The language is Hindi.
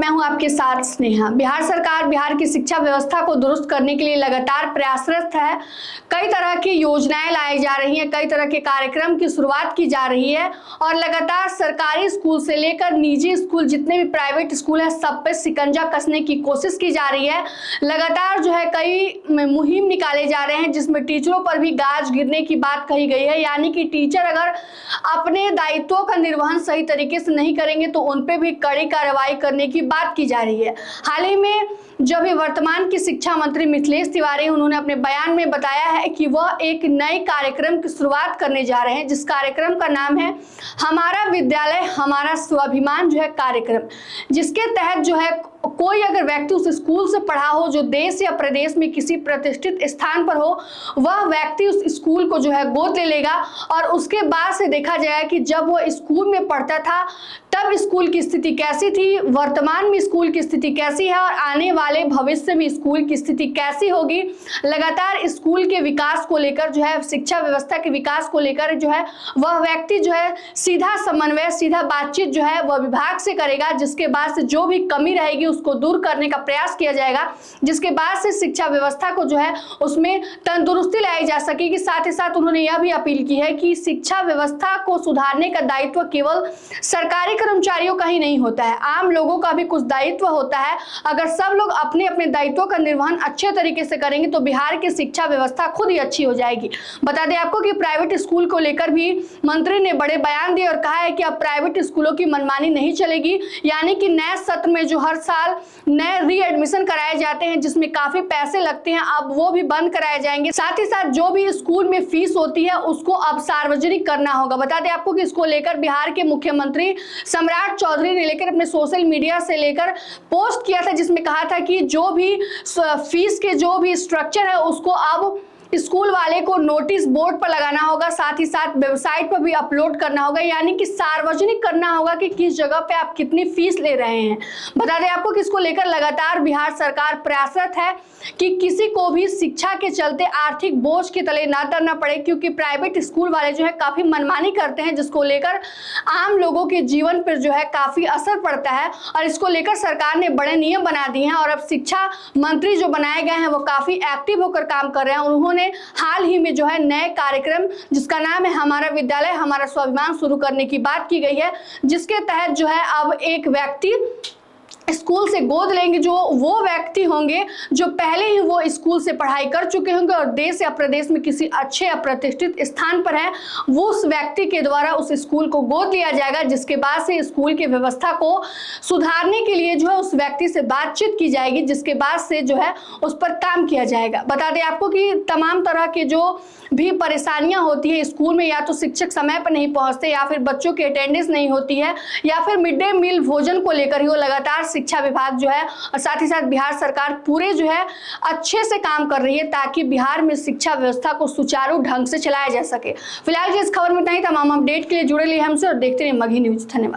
मैं हूं आपके साथ स्नेहा। बिहार सरकार बिहार की शिक्षा व्यवस्था को दुरुस्त करने के लिए लगातार प्रयासरत है। कई तरह की योजनाएं लाई जा रही हैं, कई तरह के कार्यक्रम की शुरुआत की जा रही है और लगातार सरकारी स्कूल से लेकर निजी स्कूल, जितने भी प्राइवेट स्कूल हैं, सब पे शिकंजा कसने की कोशिश की जा रही है। लगातार जो है कई मुहिम निकाले जा रहे हैं जिसमें टीचरों पर भी गाज गिरने की बात कही गई है, यानी कि टीचर अगर अपने दायित्वों का निर्वहन सही तरीके से नहीं करेंगे तो उन पे भी कड़ी कार्रवाई करने की बात की जा रही है। हाल ही में जब वर्तमान की शिक्षा मंत्री मिथिलेश तिवारी, उन्होंने अपने बयान में बताया है कि वह एक नए कार्यक्रम की शुरुआत करने जा रहे हैं, जिस कार्यक्रम का नाम है हमारा विद्यालय हमारा स्वाभिमान जो है कार्यक्रम, जिसके तहत जो है कोई अगर व्यक्ति उस स्कूल से पढ़ा हो जो देश या प्रदेश में किसी प्रतिष्ठित स्थान पर हो, वह व्यक्ति उस स्कूल को जो है गोद ले लेगा और उसके बाद से देखा जाएगा कि जब वो स्कूल में पढ़ता था तब स्कूल की स्थिति कैसी थी, वर्तमान में स्कूल की स्थिति कैसी है और आने वाले भविष्य में स्कूल की स्थिति कैसी होगी। लगातार स्कूल के विकास को लेकर जो है, शिक्षा व्यवस्था के विकास को लेकर जो है वह व्यक्ति जो है सीधा समन्वय, सीधा बातचीत जो है वह विभाग से करेगा, जिसके बाद से जो भी कमी रहेगी उसको दूर करने का प्रयास किया जाएगा, जिसके बाद से शिक्षा व्यवस्था को जो है उसमें तंदुरुस्ती लाई जा सकेगी। साथ ही साथ उन्होंने यह भी अपील की है कि शिक्षा व्यवस्था को सुधारने का दायित्व केवल सरकारी कर्मचारियों का ही नहीं होता है, आम लोगों का भी कुछ दायित्व होता है। अगर सब लोग अपने अपने दायित्वों का निर्वहन अच्छे तरीके से करेंगे तो बिहार की शिक्षा व्यवस्था खुद ही अच्छी हो जाएगी। बता दें आपको कि प्राइवेट स्कूल को लेकर भी मंत्री ने बड़े बयान दिए और कहा है कि अब प्राइवेट स्कूलों की मनमानी नहीं चलेगी, यानी कि नए सत्र में जो हर साल नए रीएडमिशन कराए जाते हैं जिसमें काफी पैसे लगते हैं, अब वो भी बंद कराए जाएंगे। साथ ही साथ जो भी स्कूल में फीस होती है उसको अब सार्वजनिक करना होगा। बता दें आपको कि इसको लेकर बिहार के मुख्यमंत्री सम्राट चौधरी ने लेकर अपने सोशल मीडिया से लेकर पोस्ट किया था, जिसमें कहा था कि जो भी फीस के जो भी स्ट्रक्चर है उसको अब स्कूल वाले को नोटिस बोर्ड पर लगाना होगा, साथ ही साथ वेबसाइट पर भी अपलोड करना होगा, यानी कि सार्वजनिक करना होगा कि किस जगह पे आप कितनी फीस ले रहे हैं। बता दें आपको कि इसको लेकर लगातार बिहार सरकार प्रयासरत है कि किसी को भी शिक्षा के चलते आर्थिक बोझ के तले ना करना पड़े, क्योंकि प्राइवेट स्कूल वाले जो है काफी मनमानी करते हैं, जिसको लेकर आम लोगों के जीवन पर जो है काफी असर पड़ता है। और इसको लेकर सरकार ने बड़े नियम बना दिए हैं और अब शिक्षा मंत्री जो बनाए गए हैं वो काफी एक्टिव होकर काम कर रहे हैं। उन्होंने हाल ही में जो है नए कार्यक्रम जिसका नाम है हमारा विद्यालय हमारा स्वाभिमान शुरू करने की बात की गई है, जिसके तहत जो है अब एक व्यक्ति स्कूल से गोद लेंगे, जो वो व्यक्ति होंगे जो पहले ही वो स्कूल से पढ़ाई कर चुके होंगे और देश या प्रदेश में किसी अच्छे या प्रतिष्ठित स्थान पर है, वो उस व्यक्ति के द्वारा उस स्कूल को गोद लिया जाएगा, जिसके बाद से स्कूल की व्यवस्था को सुधारने के लिए जो है उस व्यक्ति से बातचीत की जाएगी, जिसके बाद से जो है उस पर काम किया जाएगा। बता दें आपको कि तमाम तरह के जो भी परेशानियां होती है स्कूल में, या तो शिक्षक समय पर नहीं पहुंचते, या फिर बच्चों की अटेंडेंस नहीं होती है, या फिर मिड डे मील भोजन को लेकर ही वो लगातार शिक्षा विभाग जो है और साथ ही साथ बिहार सरकार पूरे जो है अच्छे से काम कर रही है ताकि बिहार में शिक्षा व्यवस्था को सुचारू ढंग से चलाया जा सके। फिलहाल इस खबर में इतना ही। तमाम अपडेट के लिए जुड़े रहिए हमसे और देखते रहिए मगही न्यूज। धन्यवाद।